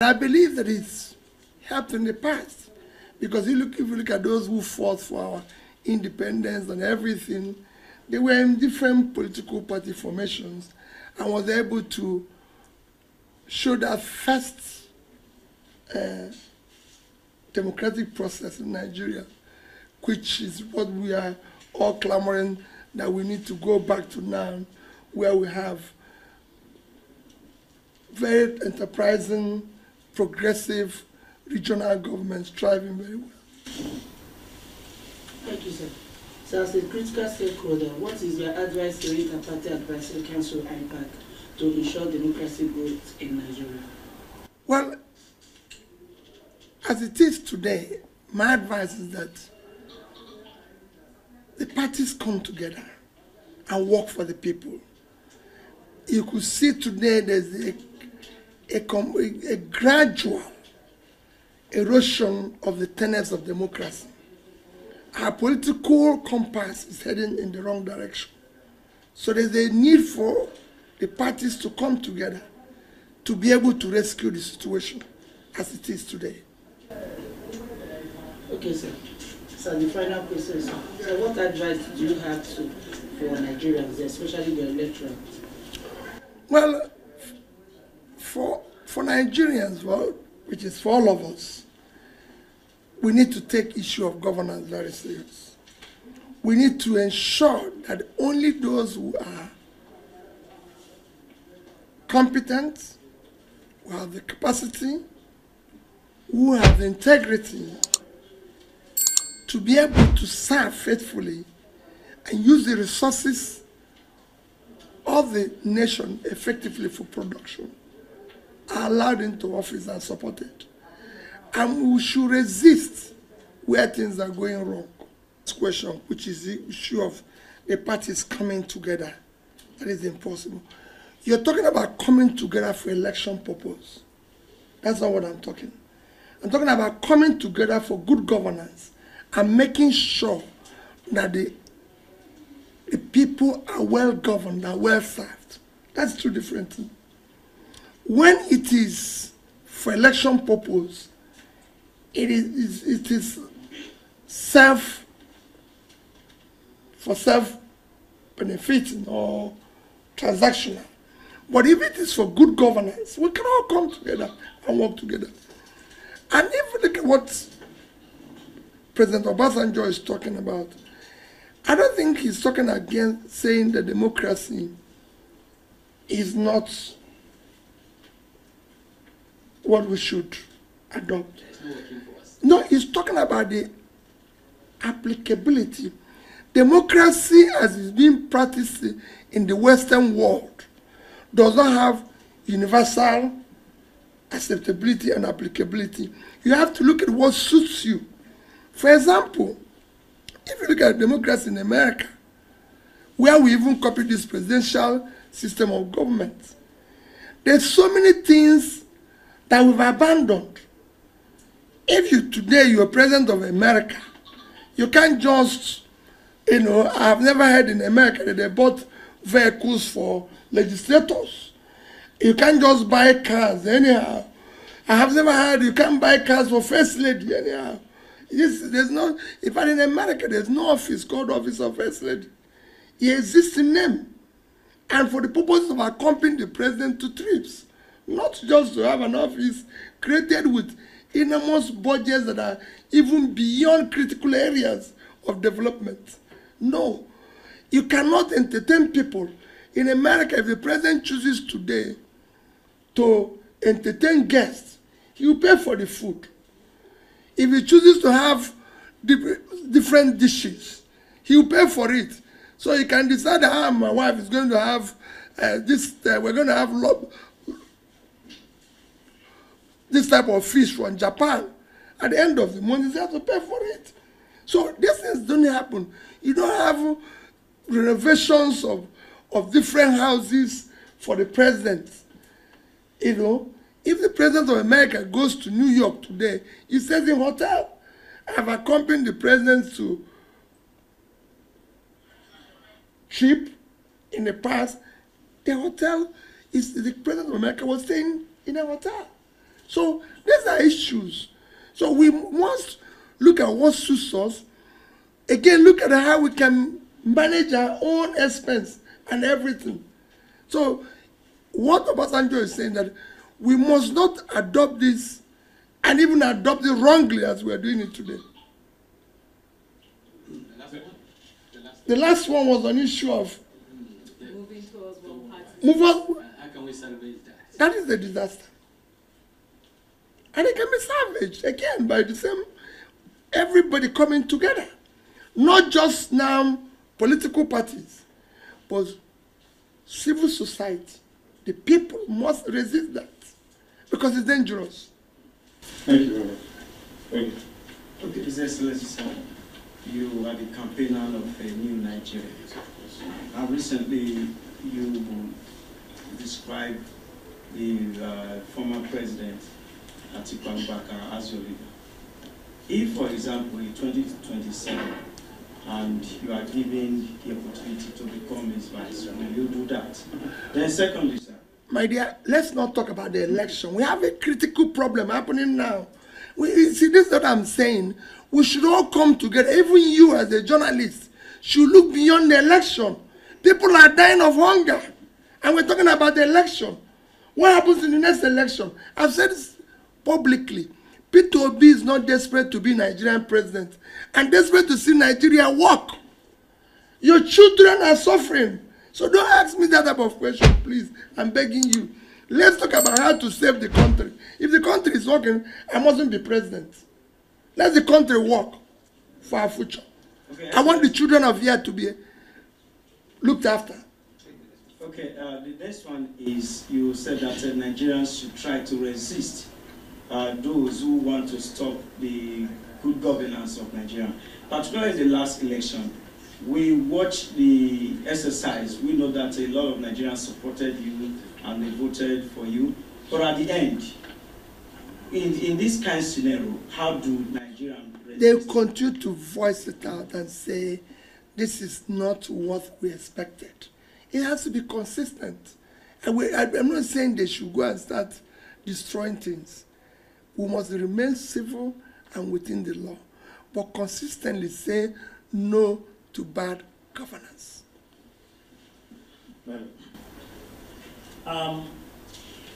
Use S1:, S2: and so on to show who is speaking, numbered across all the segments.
S1: I believe that it's helped in the past, because if you look at those who fought for our independence and everything, they were in different political party formations and was able to show that first democratic process in Nigeria, which is what we are all clamoring that we need to go back to now, where we have very enterprising, progressive regional governments thriving very well.
S2: Thank you, sir. So as a critical stakeholder, what is your advice to Inter-Party Advisory Council IBAC to ensure democracy growth in Nigeria?
S1: Well, as it is today, my advice is that the parties come together and work for the people. You could see today there's a gradual erosion of the tenets of democracy. Our political compass is heading in the wrong direction. So there's a need for the parties to come together to be able to rescue the situation as it is today.
S2: Okay, sir. So the final question, sir. So what advice do you have for Nigerians, especially the electorate?
S1: Well, for Nigerians, well, which is for all of us, we need to take issue of governance very serious. We need to ensure that only those who are competent, who have the capacity, who have the integrity to be able to serve faithfully and use the resources of the nation effectively for production are allowed into office and supported. And we should resist where things are going wrong. This question, which is the issue of the parties coming together, that is impossible. You're talking about coming together for election purpose. That's not what I'm talking. I'm talking about coming together for good governance and making sure that the people are well governed and well served. That's two different things. When it is for election purpose, it is self-benefiting or transactional. But if it is for good governance, we can all come together and work together. And if you look at what President Obasanjo is talking about, I don't think he's talking against saying that democracy is not what we should adopt. No, he's talking about the applicability. Democracy, as is being practiced in the Western world, does not have universal acceptability and applicability. You have to look at what suits you. For example, if you look at democracy in America, where we even copied this presidential system of government, there's so many things that we've abandoned. If you're president of America, you can't just, I've never heard in America that they bought vehicles for legislators. You can't just buy cars anyhow. I have never heard you can't buy cars for first lady anyhow. There's no, in fact in America, there's no office called Office of First Lady. It exists in name. And for the purpose of accompanying the president to trips. Not just to have an office created with enormous budgets that are even beyond critical areas of development. No. You cannot entertain people. In America, if the president chooses today to entertain guests, he will pay for the food. If he chooses to have different dishes, he will pay for it. So he can decide how my wife is going to have we're going to have this type of fish from Japan. At the end of the month, he has to pay for it. So these things don't happen. You don't have renovations of different houses for the president. If the president of America goes to New York today, he stays in a hotel. I've accompanied the president to trip in the past. The hotel is the president of America was staying in a hotel. So these are issues. So we must look at what suits us. Again, look at how we can manage our own expense and everything. So what Obasanjo is saying, that we must not adopt this and even adopt it wrongly as we are doing it today. The last one was an issue of
S3: moving towards one party.
S4: How can we salvage that?
S1: That is a disaster. And it can be salvaged, again, by the same, everybody coming together. Not just now political parties, but civil society. The people must resist that because it's dangerous.
S5: Thank you very much. Thank you.
S6: Okay, His Excellency, sir, you are the campaigner of a new Nigeria. And recently, you described the former president, Atiku Abubakar, as your leader. If, for example, in 2027, and you are given the opportunity to become his vice, will you do that? Then secondly, sir.
S1: My dear, let's not talk about the election. We have a critical problem happening now. See, this is what I'm saying. We should all come together. Even you as a journalist should look beyond the election. People are dying of hunger. And we're talking about the election. What happens in the next election? I've said this publicly. Peter Obi is not desperate to be Nigerian president and desperate to see Nigeria work. Your children are suffering. So don't ask me that type of question, please. I'm begging you. Let's talk about how to save the country. If the country is working, I mustn't be president. Let the country work for our future. Okay, I want the children of here to be looked after.
S6: Okay, the next one is, you said that Nigerians should try to resist those who want to stop the good governance of Nigeria. Particularly the last election, we watched the exercise. We know that a lot of Nigerians supported you and they voted for you. But at the end, in this kind of scenario, how do Nigerians resist?
S1: They continue to voice it out and say, this is not what we expected. It has to be consistent. And I'm not saying they should go and start destroying things. We must remain civil and within the law, but consistently say no to bad governance.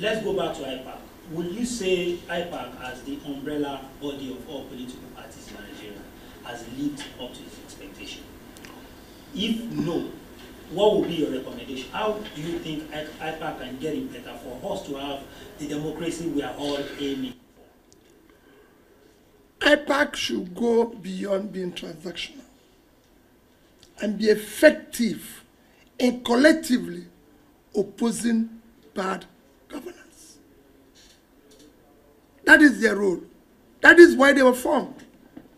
S7: Let's go back to IPAC. Will you say IPAC as the umbrella body of all political parties in Nigeria has lived up to its expectation? If no, what would be your recommendation? How do you think IPAC can get it better for us to have the democracy we are all aiming for?
S1: IPAC should go beyond being transactional and be effective in collectively opposing bad governance. That is their role. That is why they were formed,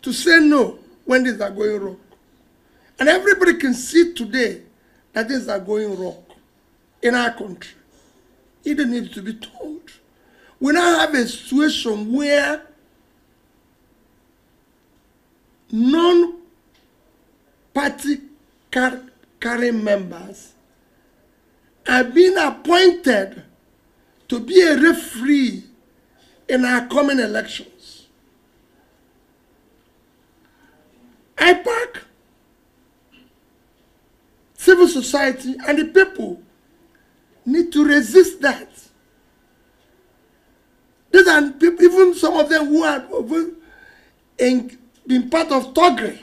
S1: to say no when things are going wrong. And everybody can see today that things are going wrong in our country. It don't need to be told. We now have a situation where non-party carrying members are being appointed to be a referee in our coming elections. IPAC, civil society, and the people need to resist that. These are people, even some of them who are been part of Togre,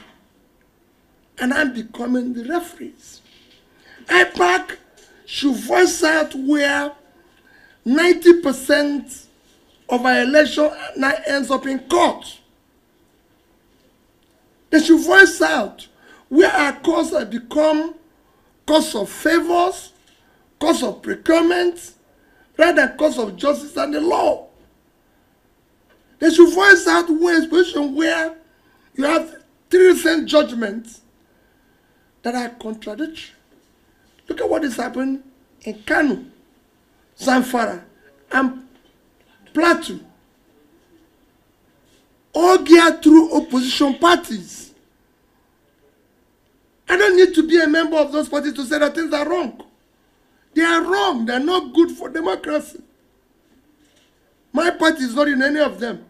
S1: and I'm becoming the referees. IPAC should voice out where 90% of our election now ends up in court. They should voice out where our courts have become courts of favors, courts of procurement, rather than courts of justice and the law. They should voice out where a position where you have 3 recent judgments that are contradictory. Look at what has happened in Kanu, Zamfara, and Plateau. All geared through opposition parties. I don't need to be a member of those parties to say that things are wrong. They are wrong. They are not good for democracy. My party is not in any of them.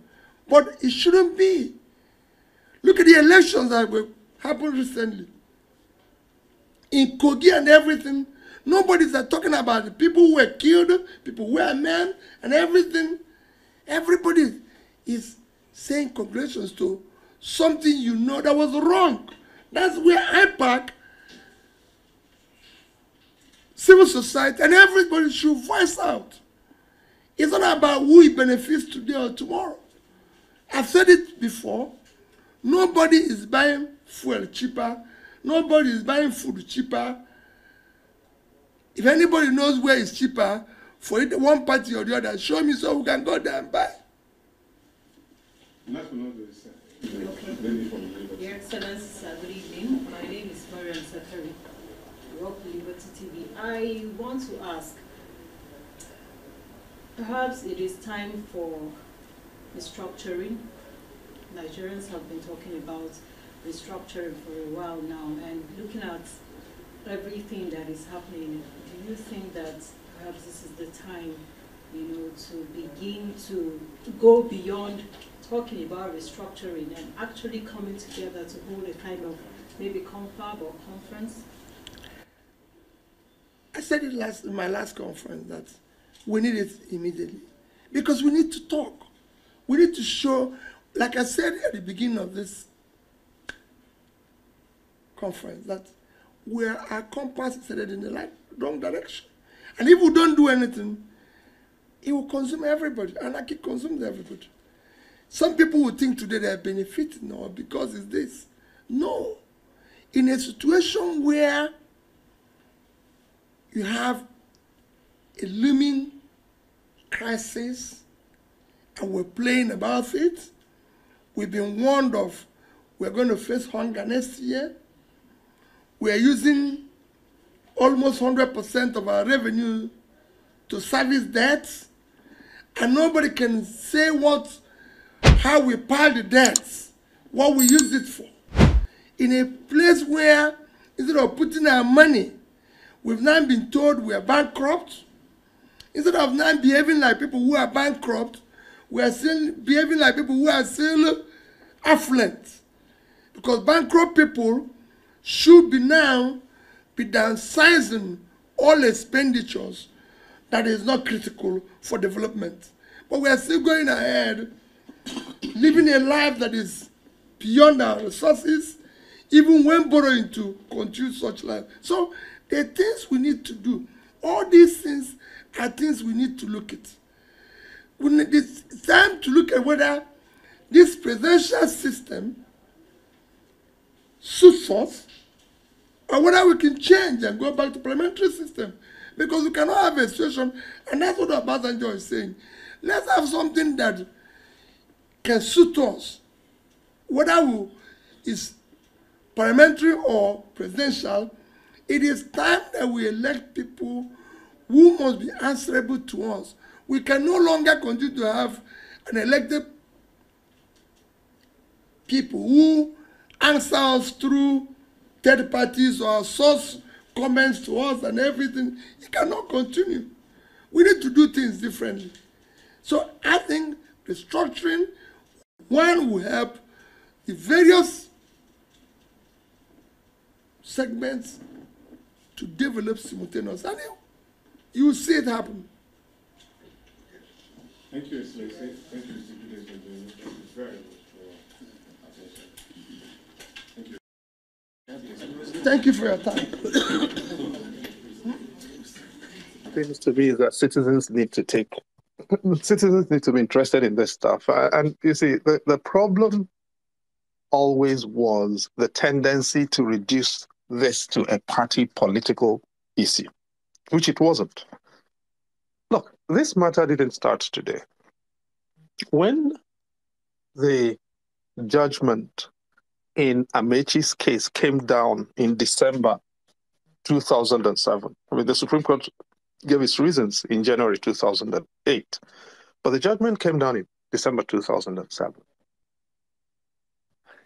S1: But it shouldn't be. Look at the elections that happened recently. In Kogi and everything, nobody's talking about the people who were killed, people who were men, and everything. Everybody is saying congratulations to something you know that was wrong. That's where IPAC, civil society, and everybody should voice out. It's not about who it benefits today or tomorrow. I've said it before. Nobody is buying fuel cheaper. Nobody is buying food cheaper. If anybody knows where it's cheaper, for it, one party or the other, show me so we can go there and buy.
S3: Okay. Your Excellency, good evening. My name is Mariam Sakari, Rock Liberty TV. I want to ask, perhaps it is time for restructuring. Nigerians have been talking about restructuring for a while now, and looking at everything that is happening, do you think that perhaps this is the time, to begin to go beyond talking about restructuring and actually coming together to hold a kind of maybe confab or conference?
S1: I said it in my last conference that we need it immediately because we need to talk. We need to show, like I said at the beginning of this conference, that where our compass is headed in the wrong direction. And if we don't do anything, it will consume everybody. Anarchy consumes everybody. Some people will think today they are benefiting or because it's this. No. In a situation where you have a looming crisis and we're playing about it, we've been warned of we're going to face hunger next year. We're using almost 100% of our revenue to service debts, and nobody can say how we pile the debts, what we use it for. In a place where, instead of putting our money, we've now been told we are bankrupt. Instead of now behaving like people who are bankrupt, we are still behaving like people who are still affluent. Because bankrupt people should be now be downsizing all expenditures that is not critical for development. But we are still going ahead, living a life that is beyond our resources, even when borrowing to continue such life. So there are things we need to do. All these things are things we need to look at. It's time to look at whether this presidential system suits us, or whether we can change and go back to parliamentary system. Because we cannot have a situation, and that's what Obasanjo is saying. Let's have something that can suit us, whether it's parliamentary or presidential. It is time that we elect people who must be answerable to us. We can no longer continue to have an elected people who answer us through third parties or source comments to us and everything. It cannot continue. We need to do things differently. So I think restructuring, one, will help the various segments to develop simultaneously. And you will see it happen.
S5: Thank you, Excellency. Thank you, Mr. Judicial. Very much.
S1: Thank you for your time.
S8: Seems to be that citizens need to be interested in this stuff. And you see, the problem always was the tendency to reduce this to a party political issue, which it wasn't. Look, this matter didn't start today. When the judgment in Amechi's case came down in December 2007, I mean, the Supreme Court gave its reasons in January 2008, but the judgment came down in December 2007,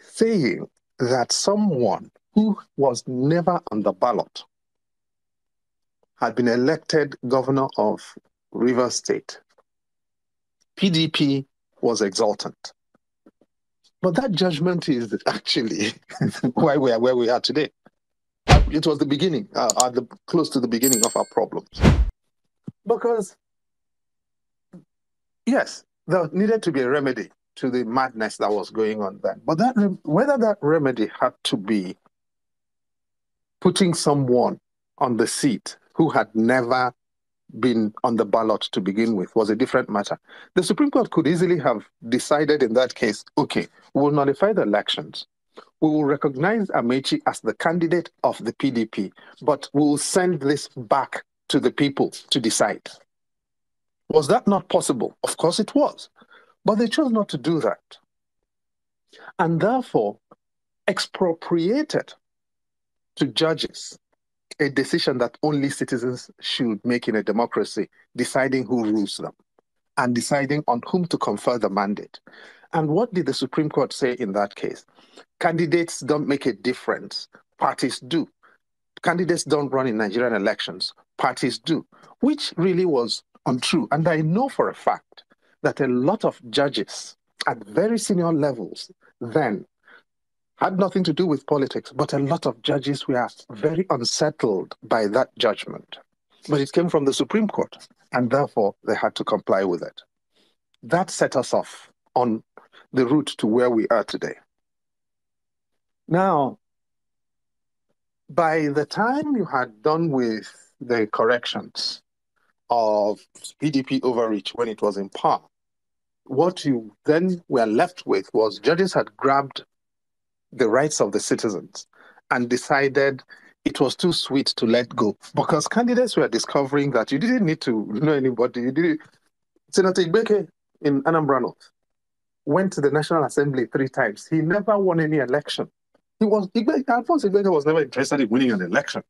S8: saying that someone who was never on the ballot had been elected governor of Rivers State PDP was exultant. But that judgment is actually why we are where we are today. It was the beginning, close to the beginning of our problems. Because, yes, there needed to be a remedy to the madness that was going on then. But whether that remedy had to be putting someone on the seat who had never been on the ballot to begin with was a different matter. The Supreme Court could easily have decided in that case, okay, we will nullify the elections. We will recognize Amechi as the candidate of the PDP, but we will send this back to the people to decide. Was that not possible? Of course it was. But they chose not to do that. And therefore expropriated to judges a decision that only citizens should make in a democracy, deciding who rules them and deciding on whom to confer the mandate. And what did the Supreme Court say in that case? Candidates don't make a difference. Parties do. Candidates don't run in Nigerian elections. Parties do, which really was untrue. And I know for a fact that a lot of judges at very senior levels then had nothing to do with politics, but a lot of judges were very unsettled by that judgment. But it came from the Supreme Court, and therefore they had to comply with it. That set us off on the route to where we are today. Now, by the time you had done with the corrections of PDP overreach when it was in power, what you then were left with was judges had grabbed the rights of the citizens and decided it was too sweet to let go, because candidates were discovering that you didn't need to know anybody. You didn't. Senator Ibeke in Anambra North went to the National Assembly 3 times. He never won any election. Alphonse Ibeke was never interested in winning an election.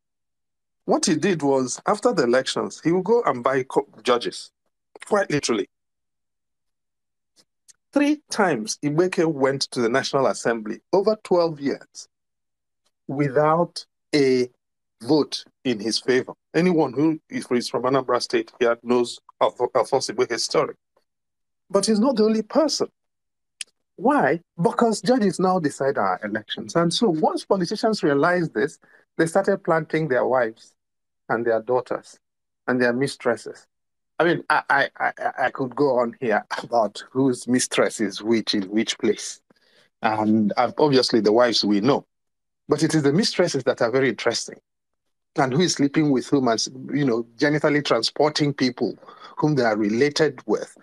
S8: What he did was, after the elections, he would go and buy judges, quite literally. 3 times Ibeke went to the National Assembly over 12 years without a vote in his favor. Anyone who is from Anambra State here knows of Alphonse Ibeke's story. But he's not the only person. Why? Because judges now decide our elections. And so once politicians realized this, they started planting their wives and their daughters and their mistresses. I mean, I could go on here about whose mistress is which in which place. And obviously the wives we know. But it is the mistresses that are very interesting. And who is sleeping with whom and, genitally transporting people whom they are related with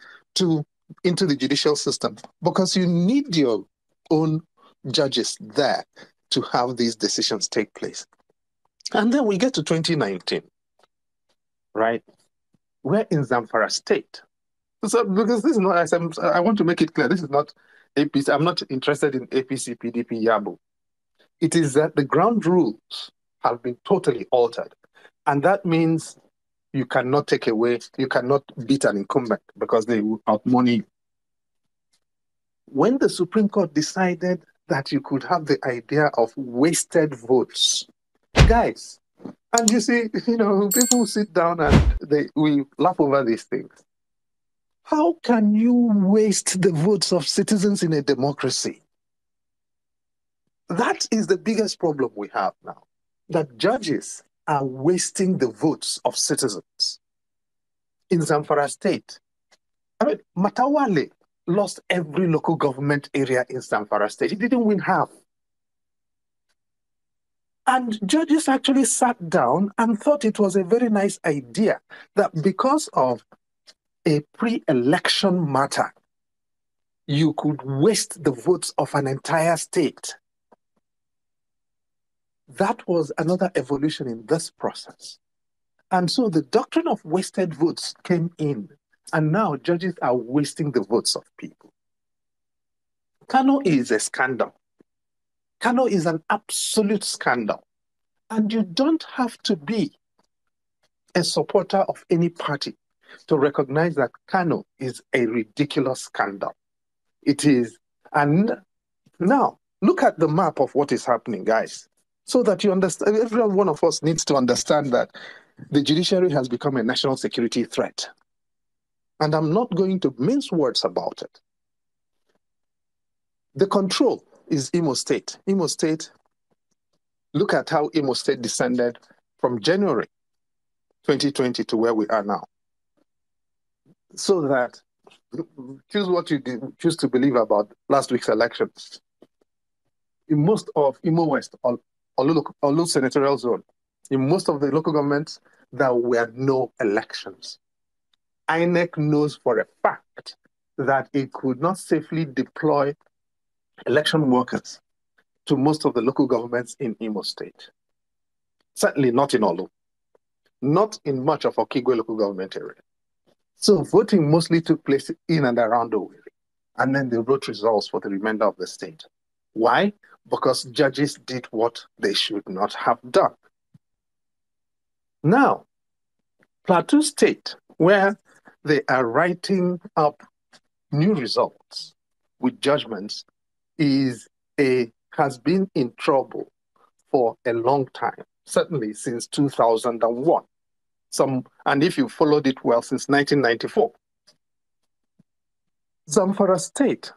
S8: into the judicial system. Because you need your own judges there to have these decisions take place. And then we get to 2019, right? We're in Zamfara State. So, because this is not, I want to make it clear, this is not APC. I'm not interested in APC, PDP, Yabo. It is that the ground rules have been totally altered. And that means you cannot take away, you cannot beat an incumbent because they will outmoney you. When the Supreme Court decided that you could have the idea of wasted votes, guys, and you see, people sit down and we laugh over these things. How can you waste the votes of citizens in a democracy? That is the biggest problem we have now, that judges are wasting the votes of citizens. In Zamfara State, Matawale lost every local government area in Zamfara State. He didn't win half. And judges actually sat down and thought it was a very nice idea that because of a pre-election matter, you could waste the votes of an entire state. That was another evolution in this process. And so the doctrine of wasted votes came in, and now judges are wasting the votes of people. Kanu is a scandal. Kanu is an absolute scandal. And you don't have to be a supporter of any party to recognize that Kanu is a ridiculous scandal. It is. And now, look at the map of what is happening, guys, so that you understand. Every one of us needs to understand that the judiciary has become a national security threat. And I'm not going to mince words about it. The control is Imo State. Imo State, look at how Imo State descended from January 2020 to where we are now. So that, choose what you choose to believe about last week's elections. In most of Imo West, Olu senatorial zone, in most of the local governments, there were no elections. INEC knows for a fact that it could not safely deploy election workers to most of the local governments in Imo State. Certainly not in Olu, not in much of Okigwe local government area. So voting mostly took place in and around Owerri, and then they wrote results for the remainder of the state. Why? Because judges did what they should not have done. Now, Plateau State, where they are writing up new results with judgments, has been in trouble for a long time, certainly since 2001. And if you followed it well, since 1994. Zamfara State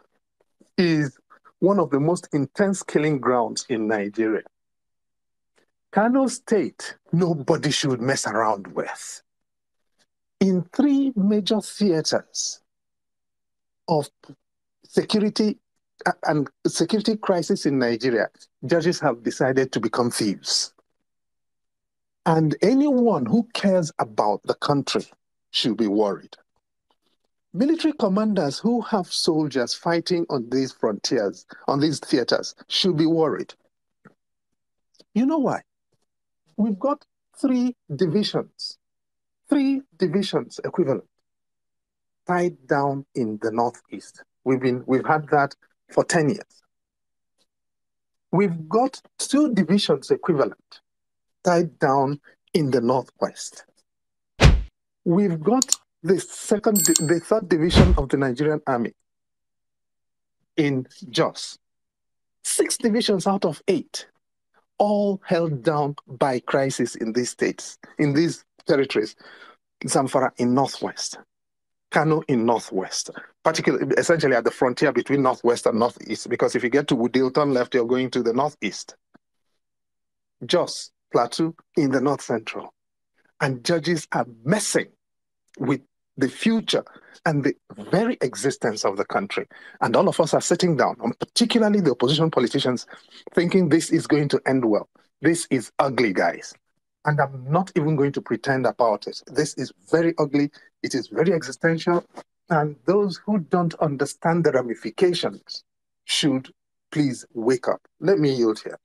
S8: is one of the most intense killing grounds in Nigeria. Kanu State, nobody should mess around with. In 3 major theaters of security and security crisis in Nigeria, judges have decided to become thieves. And anyone who cares about the country should be worried. Military commanders who have soldiers fighting on these frontiers, on these theaters, should be worried. You know why? We've got 3 divisions equivalent, tied down in the Northeast. We've had that for 10 years. We've got 2 divisions equivalent, tied down in the Northwest. We've got the 3rd division of the Nigerian Army in Jos. 6 divisions out of 8, all held down by crisis in these states, in these territories. Zamfara in Northwest, Kanu in Northwest, particularly, essentially at the frontier between Northwest and Northeast, because if you get to Wudil, turn left, you're going to the Northeast. Jos, Plateau in the North Central. And judges are messing with the future and the very existence of the country. And all of us are sitting down, and particularly the opposition politicians, thinking this is going to end well. This is ugly, guys. And I'm not even going to pretend about it. This is very ugly. It is very existential. And those who don't understand the ramifications should please wake up. Let me yield here.